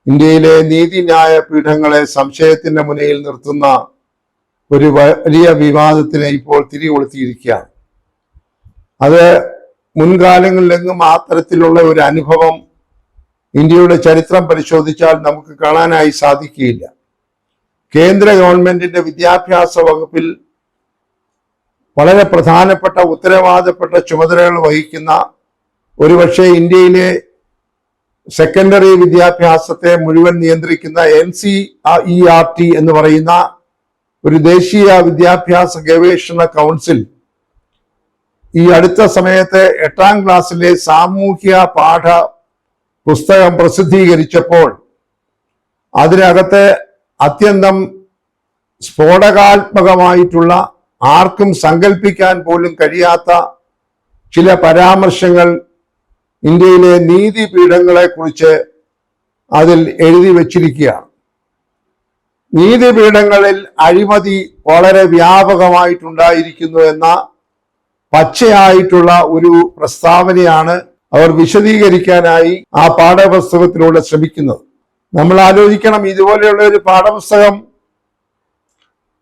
ഇന്ത്യയിലെ നീതിന്യായ പീഠങ്ങളെ സംശയത്തിന്റെ മുനയിൽ നിർത്തുന്ന ഒരു വലിയ വിവാദത്തിന് ഇപ്പോൾ തിരികൊളുത്തിയിരിക്കുകയാണ്. അത് മുൻകാലങ്ങളിലെങ്ങും ആ തരത്തിലുള്ള ഒരു അനുഭവം ഇന്ത്യയുടെ ചരിത്രം പരിശോധിച്ചാൽ നമുക്ക് കാണാനായി സാധിക്കുകയില്ല. കേന്ദ്ര ഗവൺമെന്റിന്റെ വിദ്യാഭ്യാസ വകുപ്പിൽ വളരെ പ്രധാനപ്പെട്ട ഉത്തരവാദപ്പെട്ട ചുമതലകൾ വഹിക്കുന്ന, ഒരുപക്ഷെ ഇന്ത്യയിലെ സെക്കൻഡറി വിദ്യാഭ്യാസത്തെ മുഴുവൻ നിയന്ത്രിക്കുന്ന NCERT എന്ന് പറയുന്ന ഒരു ദേശീയ വിദ്യാഭ്യാസ ഗവേഷണ കൗൺസിൽ ഈ അടുത്ത സമയത്ത് 8ാം ക്ലാസ്സിലെ സാമൂഹ്യ പാഠ പുസ്തകം പ്രസിദ്ധീകരിച്ചപ്പോൾ അതിനകത്ത് അത്യന്തം സ്ഫോടകാത്മകമായിട്ടുള്ള, ആർക്കും സങ്കല്പിക്കാൻ പോലും കഴിയാത്ത ചില പരാമർശങ്ങൾ ഇന്ത്യയിലെ നീതിപീഠങ്ങളെ കുറിച്ച് അതിൽ എഴുതി വച്ചിരിക്കുകയാണ്. നീതിപീഠങ്ങളിൽ അഴിമതി വളരെ വ്യാപകമായിട്ടുണ്ടായിരിക്കുന്നു എന്ന പച്ചയായിട്ടുള്ള ഒരു പ്രസ്താവനയാണ് അവർ വിശദീകരിക്കാനായി ആ പാഠപുസ്തകത്തിലൂടെ ശ്രമിക്കുന്നത്. നമ്മൾ ആലോചിക്കണം, ഇതുപോലെയുള്ള ഒരു പാഠപുസ്തകം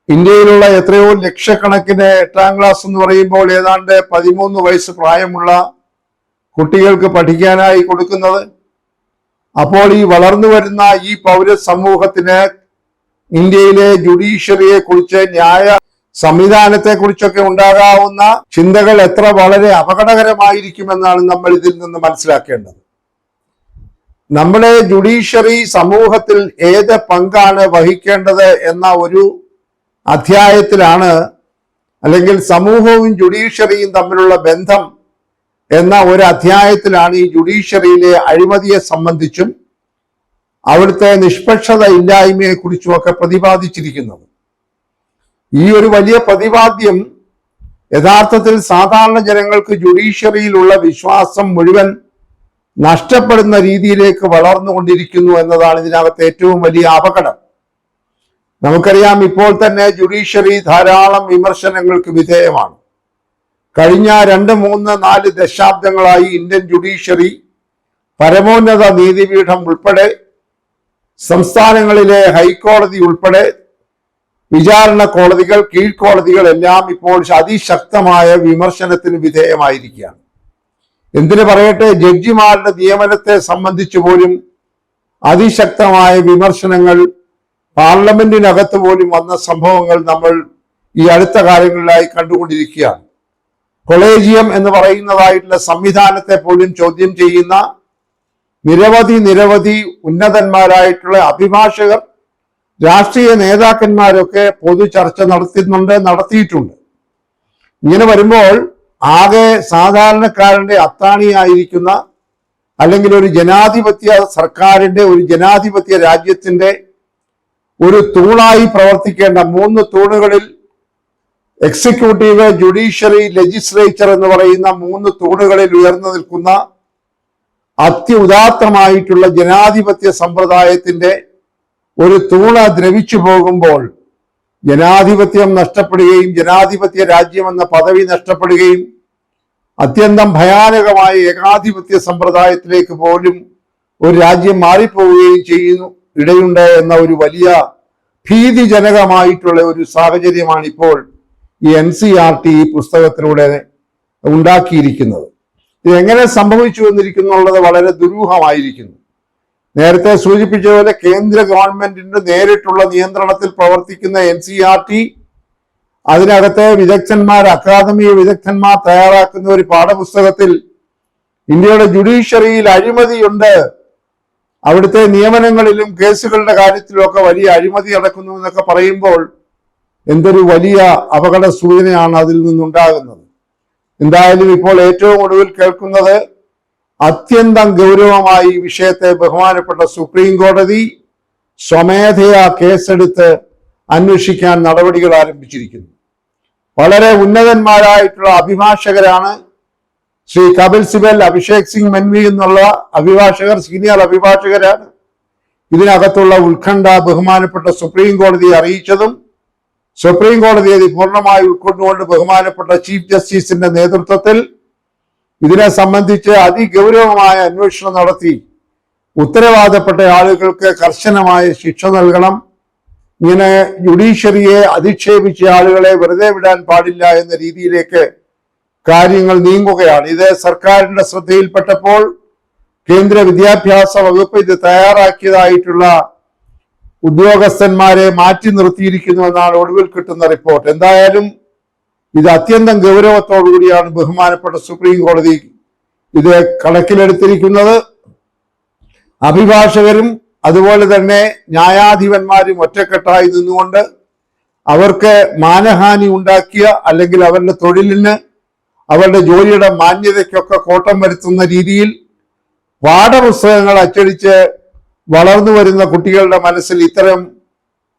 ഇന്ത്യയിലുള്ള എത്രയോ ലക്ഷക്കണക്കിന് 8ാം ക്ലാസ് എന്ന് പറയുമ്പോൾ ഏതാണ്ട് 13 വയസ്സ് പ്രായമുള്ള കുട്ടികൾക്ക് പഠിക്കാനായി കൊടുക്കുന്നത്. അപ്പോൾ ഈ വളർന്നു വരുന്ന ഈ പൗര സമൂഹത്തിന് ഇന്ത്യയിലെ ജുഡീഷ്യറിയെ കുറിച്ച്, ന്യായ സംവിധാനത്തെ കുറിച്ചൊക്കെ ഉണ്ടാകാവുന്ന ചിന്തകൾ എത്ര വളരെ അപകടകരമായിരിക്കുമെന്നാണ് നമ്മൾ ഇതിൽ നിന്ന് മനസ്സിലാക്കേണ്ടത്. നമ്മുടെ ജുഡീഷ്യറി സമൂഹത്തിൽ ഏത് പങ്കാണ് വഹിക്കേണ്ടത് എന്ന ഒരു അധ്യായത്തിലാണ്, അല്ലെങ്കിൽ സമൂഹവും ജുഡീഷ്യറിയും തമ്മിലുള്ള ബന്ധം എന്ന ഒരു അധ്യായത്തിലാണ് ഈ ജുഡീഷ്യറിയിലെ അഴിമതിയെ സംബന്ധിച്ചും അവിടുത്തെ നിഷ്പക്ഷത ഇല്ലായ്മയെ കുറിച്ചുമൊക്കെ പ്രതിപാദിച്ചിരിക്കുന്നത്. ഈ ഒരു വലിയ പ്രതിപാദ്യം യഥാർത്ഥത്തിൽ സാധാരണ ജനങ്ങൾക്ക് ജുഡീഷ്യറിയിലുള്ള വിശ്വാസം മുഴുവൻ നഷ്ടപ്പെടുന്ന രീതിയിലേക്ക് വളർന്നുകൊണ്ടിരിക്കുന്നു എന്നതാണ് ഇതിനകത്ത് ഏറ്റവും വലിയ അപകടം. നമുക്കറിയാം, ഇപ്പോൾ തന്നെ ജുഡീഷ്യറി ധാരാളം വിമർശനങ്ങൾക്ക് വിധേയമാണ്. കഴിഞ്ഞ 2, 3, 4 ദശാബ്ദങ്ങളായി ഇന്ത്യൻ ജുഡീഷ്യറി, പരമോന്നത നീതിപീഠം ഉൾപ്പെടെ, സംസ്ഥാനങ്ങളിലെ ഹൈക്കോടതി ഉൾപ്പെടെ, വിചാരണ കോടതികൾ, കീഴ്ക്കോടതികൾ എല്ലാം ഇപ്പോൾ അതിശക്തമായ വിമർശനത്തിന് വിധേയമായിരിക്കുകയാണ്. എന്തിനു പറയട്ടെ, ജഡ്ജിമാരുടെ നിയമനത്തെ സംബന്ധിച്ച് പോലും അതിശക്തമായ വിമർശനങ്ങൾ പാർലമെന്റിനകത്ത് പോലും വന്ന സംഭവങ്ങൾ നമ്മൾ ഈ അടുത്ത കാലങ്ങളിലായി കണ്ടുകൊണ്ടിരിക്കുകയാണ്. കൊളേജിയം എന്ന് പറയുന്നതായിട്ടുള്ള സംവിധാനത്തെ പോലും ചോദ്യം ചെയ്യുന്ന നിരവധി ഉന്നതന്മാരായിട്ടുള്ള അഭിഭാഷകർ, രാഷ്ട്രീയ നേതാക്കന്മാരൊക്കെ പൊതു ചർച്ച നടത്തിയിട്ടുണ്ട്. ഇങ്ങനെ വരുമ്പോൾ ആകെ സാധാരണക്കാരന്റെ അത്താണിയായിരിക്കുന്ന, അല്ലെങ്കിൽ ഒരു ജനാധിപത്യ സർക്കാരിന്റെ, ഒരു ജനാധിപത്യ രാജ്യത്തിന്റെ ഒരു തൂണായി പ്രവർത്തിക്കേണ്ട 3 തൂണുകളിൽ എക്സിക്യൂട്ടീവ്, ജുഡീഷ്യറി, ലെജിസ്ലേച്ചർ എന്ന് പറയുന്ന 3 തൂണുകളിൽ ഉയർന്നു നിൽക്കുന്ന അത്യുദാത്തമായിട്ടുള്ള ജനാധിപത്യ സമ്പ്രദായത്തിന്റെ ഒരു തൂണ് ദ്രവിച്ചു പോകുമ്പോൾ ജനാധിപത്യം നഷ്ടപ്പെടുകയും, ജനാധിപത്യ രാജ്യമെന്ന പദവി നഷ്ടപ്പെടുകയും, അത്യന്തം ഭയാനകമായ ഏകാധിപത്യ സമ്പ്രദായത്തിലേക്ക് പോലും ഒരു രാജ്യം മാറിപ്പോവുകയും ഇടയുണ്ട് എന്ന ഒരു വലിയ ഭീതിജനകമായിട്ടുള്ള ഒരു സാഹചര്യമാണ് ഇപ്പോൾ ഈ NCERT ഈ പുസ്തകത്തിലൂടെ ഉണ്ടാക്കിയിരിക്കുന്നത്. ഇതെങ്ങനെ സംഭവിച്ചു എന്നിരിക്കുന്നുള്ളത് വളരെ ദുരൂഹമായിരിക്കുന്നു. നേരത്തെ സൂചിപ്പിച്ചതുപോലെ കേന്ദ്ര ഗവൺമെന്റിന്റെ നേരിട്ടുള്ള നിയന്ത്രണത്തിൽ പ്രവർത്തിക്കുന്ന NCERT അതിനകത്തെ വിദഗ്ധന്മാർ, അക്കാദമി വിദഗ്ധന്മാർ തയ്യാറാക്കുന്ന ഒരു പാഠപുസ്തകത്തിൽ ഇന്ത്യയുടെ ജുഡീഷ്യറിയിൽ അഴിമതിയുണ്ട്, അവിടുത്തെ നിയമനങ്ങളിലും കേസുകളുടെ കാര്യത്തിലുമൊക്കെ വലിയ അഴിമതി നടക്കുന്നു എന്നൊക്കെ പറയുമ്പോൾ എന്തൊരു വലിയ അപകട സൂചനയാണ് അതിൽ നിന്നുണ്ടാകുന്നത്. എന്തായാലും ഇപ്പോൾ ഏറ്റവും ഒടുവിൽ കേൾക്കുന്നത്, അത്യന്തം ഗൗരവമായി ഈ വിഷയത്തെ ബഹുമാനപ്പെട്ട സുപ്രീം കോടതി സ്വമേധയാ കേസെടുത്ത് അന്വേഷിക്കാൻ നടപടികൾ ആരംഭിച്ചിരിക്കുന്നു. വളരെ ഉന്നതന്മാരായിട്ടുള്ള അഭിഭാഷകരാണ് ശ്രീ കപിൽ സിബൽ, അഭിഷേക് സിംഗ് മൻവി എന്നുള്ള അഭിഭാഷകർ, സീനിയർ അഭിഭാഷകരാണ് ഇതിനകത്തുള്ള ഉത്കണ്ഠ ബഹുമാനപ്പെട്ട സുപ്രീം കോടതിയെ അറിയിച്ചതും സുപ്രീം കോടതി അത് പൂർണ്ണമായി ഉൾക്കൊണ്ടുകൊണ്ട് ബഹുമാനപ്പെട്ട ചീഫ് ജസ്റ്റിസിന്റെ നേതൃത്വത്തിൽ ഇതിനെ സംബന്ധിച്ച് അതിഗൗരവമായ അന്വേഷണം നടത്തി ഉത്തരവാദപ്പെട്ട ആളുകൾക്ക് കർശനമായ ശിക്ഷ നൽകണം. ഇങ്ങനെ ജുഡീഷ്യറിയെ അധിക്ഷേപിച്ച ആളുകളെ വെറുതെ വിടാൻ പാടില്ല എന്ന രീതിയിലേക്ക് കാര്യങ്ങൾ നീങ്ങുകയാണ്. ഇത് സർക്കാരിന്റെ ശ്രദ്ധയിൽപ്പെട്ടപ്പോൾ കേന്ദ്ര വിദ്യാഭ്യാസ വകുപ്പ് ഇത് തയ്യാറാക്കിയതായിട്ടുള്ള ഉദ്യോഗസ്ഥന്മാരെ മാറ്റി നിർത്തിയിരിക്കുന്നുവെന്നാണ് ഒടുവിൽ കിട്ടുന്ന റിപ്പോർട്ട്. എന്തായാലും ഇത് അത്യന്തം ഗൗരവത്തോടു കൂടിയാണ് ബഹുമാനപ്പെട്ട സുപ്രീം കോടതി ഇത് കണക്കിലെടുത്തിരിക്കുന്നത്. അഭിഭാഷകരും അതുപോലെ തന്നെ ന്യായാധിപന്മാരും ഒറ്റക്കെട്ടായി നിന്നുകൊണ്ട് അവർക്ക് മാനഹാനി ഉണ്ടാക്കിയ അല്ലെങ്കിൽ അവരുടെ തൊഴിലിന് അവരുടെ ജോലിയുടെ മാന്യതയ്ക്കൊക്കെ കോട്ടം വരുത്തുന്ന രീതിയിൽ പാഠപുസ്തകങ്ങൾ അച്ചടിച്ച് വളർന്നു വരുന്ന കുട്ടികളുടെ മനസ്സിൽ ഇത്തരം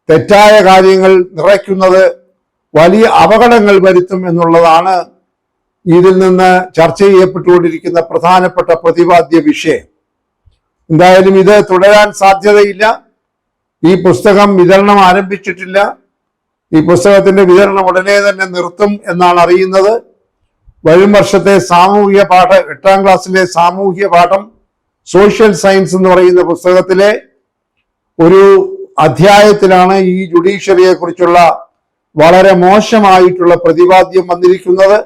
തെറ്റായ കാര്യങ്ങൾ നിറയ്ക്കുന്നത് വലിയ അപകടങ്ങൾ വരുത്തും എന്നുള്ളതാണ് ഇതിൽ നിന്ന് ചർച്ച ചെയ്യപ്പെട്ടുകൊണ്ടിരിക്കുന്ന പ്രധാനപ്പെട്ട പ്രതിപാദ്യ വിഷയം. എന്തായാലും ഇത് തുടരാൻ സാധ്യതയില്ല. ഈ പുസ്തകം വിതരണം ആരംഭിച്ചിട്ടില്ല. ഈ പുസ്തകത്തിന്റെ വിതരണം ഉടനെ തന്നെ നിർത്തും എന്നാണ് അറിയുന്നത്. വരും വർഷത്തെ സാമൂഹിക പാഠം 8ാം ക്ലാസ്സിലെ സാമൂഹിക പാഠം സോഷ്യൽ സയൻസ് എന്ന് പറയുന്ന പുസ്തകത്തിലെ ഒരു അധ്യായത്തിലാണ് ഈ ജുഡീഷ്യറിയെ കുറിച്ചുള്ള വളരെ മോശമായിട്ടുള്ള പ്രതിപാദ്യം വന്നിരിക്കുന്നത്.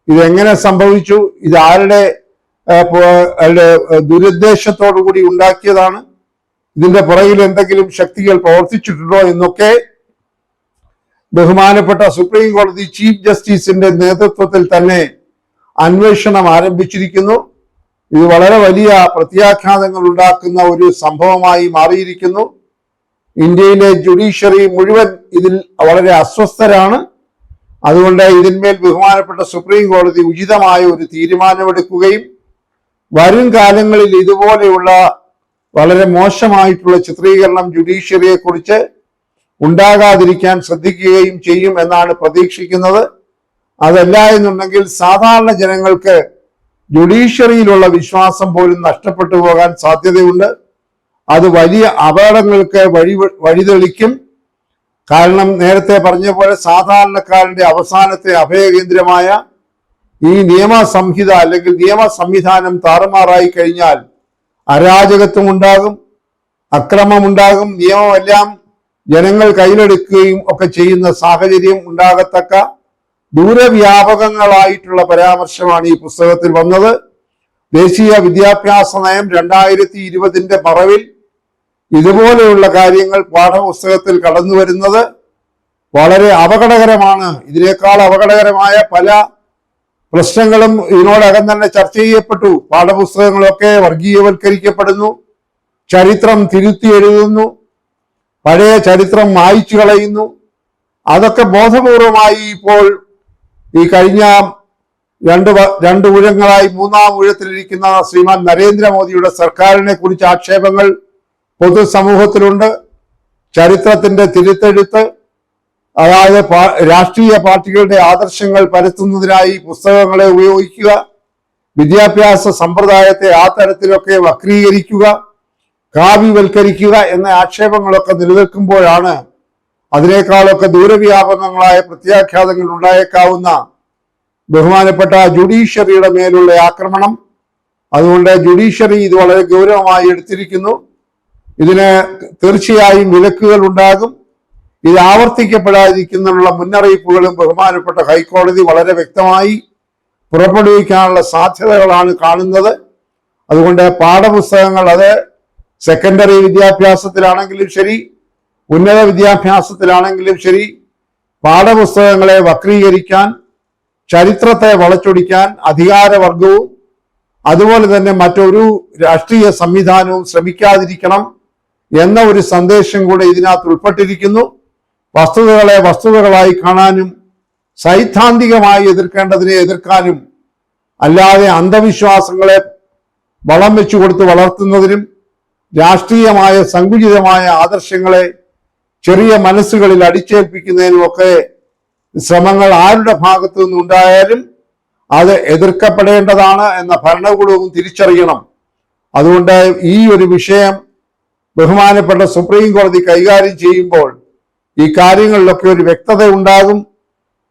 ഇതെങ്ങനെ സംഭവിച്ചു, ഇത് ആരുടെ ദുരുദ്ദേശത്തോടു കൂടി ഉണ്ടാക്കിയതാണ്, ഇതിന്റെ പുറകിൽ എന്തെങ്കിലും ശക്തികൾ പ്രവർത്തിച്ചിട്ടുണ്ടോ എന്നൊക്കെ ബഹുമാനപ്പെട്ട സുപ്രീം കോടതി ചീഫ് ജസ്റ്റിസിന്റെ നേതൃത്വത്തിൽ തന്നെ അന്വേഷണം ആരംഭിച്ചിരിക്കുന്നു. ഇത് വളരെ വലിയ പ്രത്യാഘാതങ്ങൾ ഉണ്ടാക്കുന്ന ഒരു സംഭവമായി മാറിയിരിക്കുന്നു. ഇന്ത്യയിലെ ജുഡീഷ്യറി മുഴുവൻ ഇതിൽ വളരെ അസ്വസ്ഥരാണ്. അതുകൊണ്ട് ഇതിന്മേൽ ബഹുമാനപ്പെട്ട സുപ്രീം കോടതി ഉചിതമായ ഒരു തീരുമാനമെടുക്കുകയും വരും കാലങ്ങളിൽ ഇതുപോലെയുള്ള വളരെ മോശമായിട്ടുള്ള ചിത്രീകരണം ജുഡീഷ്യറിയെ കുറിച്ച് ഉണ്ടാകാതിരിക്കാൻ ശ്രദ്ധിക്കുകയും ചെയ്യും എന്നാണ് പ്രതീക്ഷിക്കുന്നത്. അതല്ല എന്നുണ്ടെങ്കിൽ സാധാരണ ജനങ്ങൾക്ക് ജുഡീഷ്യറിയിലുള്ള വിശ്വാസം പോലും നഷ്ടപ്പെട്ടു പോകാൻ സാധ്യതയുണ്ട്. അത് വലിയ അപകടങ്ങൾക്ക് വഴിതെളിക്കും. കാരണം നേരത്തെ പറഞ്ഞ പോലെ സാധാരണക്കാരന്റെ അവസാനത്തെ അഭയകേന്ദ്രമായ ഈ നിയമ സംഹിത അല്ലെങ്കിൽ നിയമ സംവിധാനം താറുമാറായി കഴിഞ്ഞാൽ അരാജകത്വം ഉണ്ടാകും, അക്രമമുണ്ടാകും, നിയമമെല്ലാം ജനങ്ങൾ കയ്യിലെടുക്കുകയും ഒക്കെ ചെയ്യുന്ന സാഹചര്യം ഉണ്ടാകത്തക്ക ദൂരവ്യാപകങ്ങളായിട്ടുള്ള പരാമർശമാണ് ഈ പുസ്തകത്തിൽ വന്നത്. ദേശീയ വിദ്യാഭ്യാസ നയം 2020 മറവിൽ ഇതുപോലെയുള്ള കാര്യങ്ങൾ പാഠപുസ്തകത്തിൽ കടന്നു വരുന്നത് വളരെ അപകടകരമാണ്. ഇതിനേക്കാൾ അപകടകരമായ പല പ്രശ്നങ്ങളും ഇതിനോടകം തന്നെ ചർച്ച ചെയ്യപ്പെട്ടു. പാഠപുസ്തകങ്ങളൊക്കെ വർഗീയവൽക്കരിക്കപ്പെടുന്നു, ചരിത്രം തിരുത്തി എഴുതുന്നു, പഴയ ചരിത്രം മായ്ച്ചു കളയുന്നു. അതൊക്കെ ബോധപൂർവമായി ഇപ്പോൾ ഈ കഴിഞ്ഞ രണ്ട് ഊഴങ്ങളായി 3ാം ഊഴത്തിലിരിക്കുന്ന ശ്രീമാൻ നരേന്ദ്രമോദിയുടെ സർക്കാരിനെ കുറിച്ച് ആക്ഷേപങ്ങൾ പൊതുസമൂഹത്തിലുണ്ട്. ചരിത്രത്തിന്റെ തിരുത്തെഴുത്ത്, അതായത് രാഷ്ട്രീയ പാർട്ടികളുടെ ആദർശങ്ങൾ പരത്തുന്നതിനായി പുസ്തകങ്ങളെ ഉപയോഗിക്കുക, വിദ്യാഭ്യാസ സമ്പ്രദായത്തെ ആ തരത്തിലൊക്കെ വക്രീകരിക്കുക, കാവ്യവൽക്കരിക്കുക എന്ന ആക്ഷേപങ്ങളൊക്കെ നിലനിൽക്കുമ്പോഴാണ് അതിനേക്കാളൊക്കെ ദൂരവ്യാപകങ്ങളായ പ്രത്യാഘാതങ്ങൾ ഉണ്ടായേക്കാവുന്ന ബഹുമാനപ്പെട്ട ജുഡീഷ്യറിയുടെ മേലുള്ള ആക്രമണം. അതുകൊണ്ട് ജുഡീഷ്യറി ഇത് വളരെ ഗൗരവമായി എടുത്തിരിക്കുന്നു. ഇതിന് തീർച്ചയായും വിലക്കുകൾ ഉണ്ടാകും. ഇത് ആവർത്തിക്കപ്പെടാതിരിക്കുന്നതിനുള്ള മുന്നറിയിപ്പുകളും ബഹുമാനപ്പെട്ട ഹൈക്കോടതി വളരെ വ്യക്തമായി പുറപ്പെടുവിക്കാനുള്ള സാധ്യതകളാണ് കാണുന്നത്. അതുകൊണ്ട് പാഠപുസ്തകങ്ങൾ അത് സെക്കൻഡറി വിദ്യാഭ്യാസത്തിലാണെങ്കിലും ശരി, ഉന്നത വിദ്യാഭ്യാസത്തിലാണെങ്കിലും ശരി, പാഠപുസ്തകങ്ങളെ വക്രീകരിക്കാൻ, ചരിത്രത്തെ വളച്ചൊടിക്കാൻ അധികാരവർഗവും അതുപോലെ തന്നെ മറ്റൊരു രാഷ്ട്രീയ സംവിധാനവും ശ്രമിക്കാതിരിക്കണം എന്ന ഒരു സന്ദേശം കൂടെ ഇതിനകത്ത് ഉൾപ്പെട്ടിരിക്കുന്നു. വസ്തുതകളെ വസ്തുതകളായി കാണാനും സൈദ്ധാന്തികമായി എതിർക്കേണ്ടതിനെ എതിർക്കാനും അല്ലാതെ അന്ധവിശ്വാസങ്ങളെ വളം വെച്ചു കൊടുത്ത് വളർത്തുന്നതിനും രാഷ്ട്രീയമായ സങ്കുചിതമായ ആദർശങ്ങളെ ചെറിയ മനസ്സുകളിൽ അടിച്ചേൽപ്പിക്കുന്നതിനുമൊക്കെ ശ്രമങ്ങൾ ആരുടെ ഭാഗത്തു നിന്നുണ്ടായാലും അത് എതിർക്കപ്പെടേണ്ടതാണ് എന്ന ഭരണകൂടവും തിരിച്ചറിയണം. അതുകൊണ്ട് ഈ ഒരു വിഷയം ബഹുമാനപ്പെട്ട സുപ്രീം കോടതി കൈകാര്യം ചെയ്യുമ്പോൾ ഈ കാര്യങ്ങളിലൊക്കെ ഒരു വ്യക്തത ഉണ്ടാകും.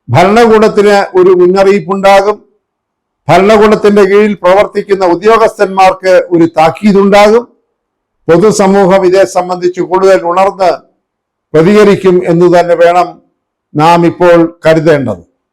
ഭരണകൂടത്തിന് ഒരു മുന്നറിയിപ്പുണ്ടാകും. ഭരണകൂടത്തിന്റെ കീഴിൽ പ്രവർത്തിക്കുന്ന ഉദ്യോഗസ്ഥന്മാർക്ക് ഒരു താക്കീതുണ്ടാകും. പൊതുസമൂഹം ഇതേ സംബന്ധിച്ച് കൂടുതൽ ഉണർന്ന് പ്രതികരിക്കും എന്ന് തന്നെ വേണം നാം ഇപ്പോൾ കരുതേണ്ടത്.